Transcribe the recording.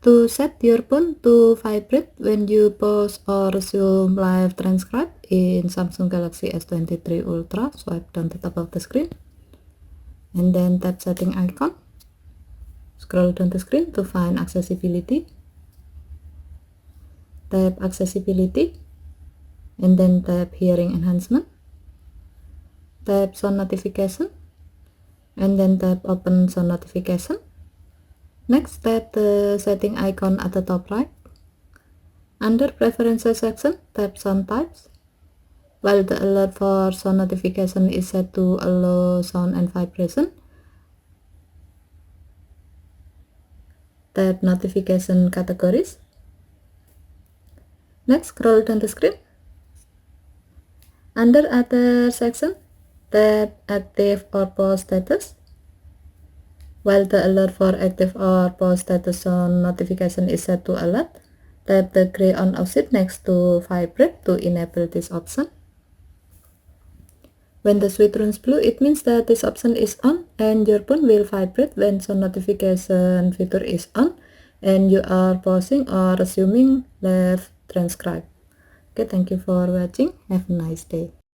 To set your phone to vibrate when you pause or resume live transcribe in Samsung Galaxy S23 Ultra, swipe down the top of the screen and then tap setting icon. Scroll down the screen to find accessibility. Tap accessibility and then tap hearing enhancement. Tap sound notification and then tap open sound notification. Next, tap the setting icon at the top right. Under preferences section, tap sound types. While the alert for sound notification is set to allow sound and vibration, tap notification categories. Next, scroll down the screen. Under other section, tap active or pause status. While the alert for active or pause status sound notification is set to alert, tap the gray on off switch next to vibrate to enable this option. When the switch turns blue, it means that this option is on and your phone will vibrate when sound notification feature is on and you are pausing or resuming live transcribe. Okay, thank you for watching. Have a nice day.